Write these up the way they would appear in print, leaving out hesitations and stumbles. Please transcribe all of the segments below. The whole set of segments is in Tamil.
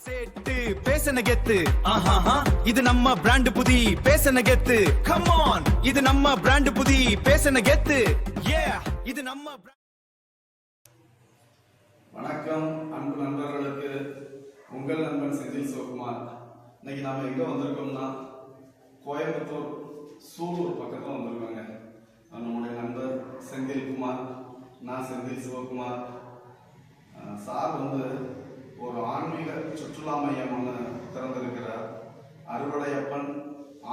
சேட்டு பேசன கெத்து இது நம்ம பிராண்ட் புதி பேசன கெத்து கம் ஆன் இது நம்ம பிராண்ட் புதி பேசன கெத்து இது நம்ம வணக்கம் அன்பு நண்பர்களுக்கு உங்கள் நண்பன் செந்தில் சிவகுமார். இன்னைக்கு நாம எங்க வந்திருக்கோம்னா கோயம்புத்தூர் சூலூர் பக்கத்துல வந்திருக்கோங்க. நம்முடைய நண்பர் செந்தில்குமார், நான் செந்தில் சிவகுமார். சார் ஒரு ஆன்மீக சுற்றுலா மையம் ஒன்று திறந்திருக்கிறார். அறுவடையப்பன்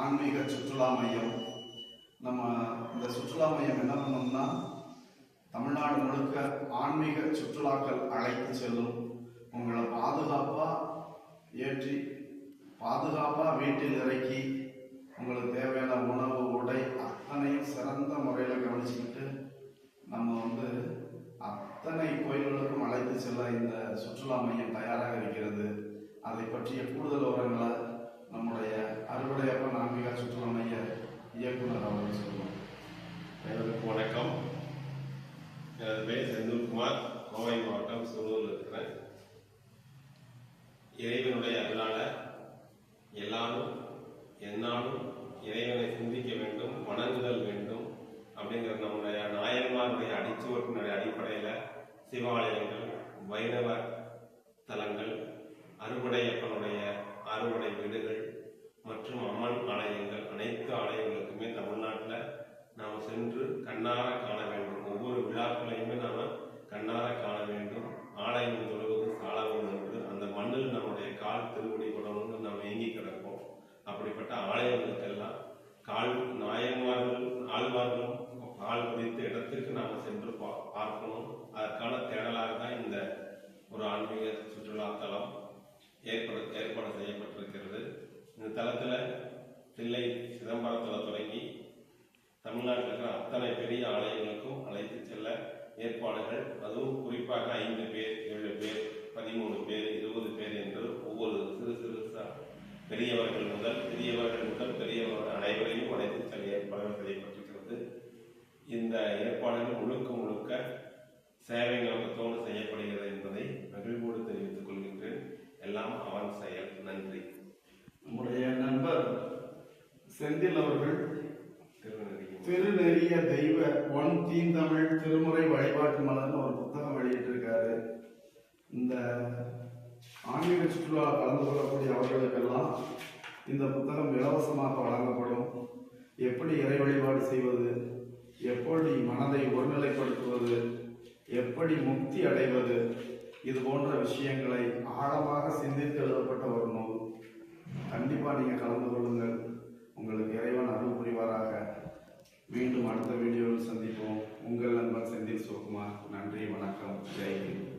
ஆன்மீக சுற்றுலா மையம். நம்ம இந்த சுற்றுலா மையம் என்ன பண்ணோம்னா தமிழ்நாடு முழுக்க ஆன்மீக சுற்றுலாக்கள் அழைத்து செல்லும். உங்களை பாதுகாப்பா ஏற்றி பாதுகாப்பா வீட்டில் இறக்கி உங்களுக்கு தேவையான உணவு உடை அத்தனையும் சிறந்த முறையில் கவனிச்சுக்கிட்டு நம்ம அத்தனை கோயில்களுக்கும் அழைத்து செல்ல இந்த சுற்றுலா மையம் தயாராக இருக்கிறது. அதை பற்றிய கூடுதல் விவரங்களை நம்முடைய அறுவடையப்பன் ஆன்மீக சுற்றுலா மைய இயக்குனர் அவர்கள் சொல்லுவோம். அனைவருக்கும் வணக்கம். எனது பெயர் செந்தில்குமார். கோவை மாவட்டம் சூலூரில் இருக்கிறேன். இறைவனுடைய அருளால எல்லாரும் என்னாலும் இறைவனை சிந்திக்க வேண்டும், வணங்குதல் வேண்டும் அப்படிங்கிற நம்முடைய நாயன்மாருடைய அடிச்சுவட்டினுடைய அடிப்படையில் சிவாலயங்கள், வைணவ தலங்கள், அறுவடையப்பனுடைய அறுவடை வீடுகள் மற்றும் அம்மன் ஆலயங்கள், அனைத்து ஆலயங்களுக்குமே தமிழ்நாட்டில் நாம் சென்று கண்ணார காண வேண்டும். ஒவ்வொரு விழாக்களையுமே நாம் கண்ணார காண வேண்டும். ஆலயம் தொழுவது சாலவும் என்று அந்த மண்ணில் நம்முடைய கால் திருவடி படணும்னு நாம் ஏங்கி கிடப்போம். அப்படிப்பட்ட ஆலயங்களுக்கெல்லாம் நாயன்மார்கள் ஆழ்வார்களும் கால் குறித்த இடத்துக்கு நாம் சென்று பார்க்கணும். அதற்கான தேடலாக தான் இந்த ஒரு ஆன்மீக சுற்றுலா தலம் ஏற்பாடு செய்யப்பட்டிருக்கிறது. இந்த தலத்தில் தில்லை சிதம்பரத்தில் தொடங்கி தமிழ்நாட்டில் இருக்கிற அத்தனை பெரிய ஆலயங்களுக்கும் அழைத்து செல்ல ஏற்பாடுகள், அதுவும் குறிப்பாக 5 பேர், 7 பேர், 13 பேர், 20 பேர் என்று ஒவ்வொரு சிறு பெரியவர்கள் முதல் பெரியவர்கள் அனைவரையும் அழைத்து செல்ல ஏற்பாடுகள் செய்யப்பட்டிருக்கிறது. இந்த ஏற்பாடுகள் முழுக்க சேவை நோக்கத்தோடு செய்யப்படுகிறது என்பதை மகிழ்வோடு தெரிவித்துக் கொள்கின்றேன். எல்லாம் அவன் செயல். நன்றி. நம்முடைய நண்பர் செந்தில் அவர்கள் திருநெறிய தெய்வ ஒன் தீந்தமிழ் திருமுறை வழிபாட்டு மலர்னு ஒரு புத்தகம் வெளியிட்டிருக்காரு. இந்த ஆன்மீக சுற்றுலா கலந்து கொள்ளக்கூடிய அவர்களுக்கெல்லாம் இந்த புத்தகம் இலவசமாக வழங்கப்படும். எப்படி இறை வழிபாடு செய்வது, எப்படி மனதை ஒருநிலைப்படுத்துவது, எப்படி முக்தி அடைவது, இது போன்ற விஷயங்களை ஆழமாக சிந்தித்து எழுதப்பட்ட ஒரு நூல். கண்டிப்பாக நீங்கள் கலந்து கொள்ளுங்கள். உங்களுக்கு இறைவன் அருள் புரிவாராக. மீண்டும் அடுத்த வீடியோவில் சந்திப்போம். உங்கள் நண்பன் செந்தில் சிவகுமார். நன்றி, வணக்கம், ஜெய் ஹிந்த்.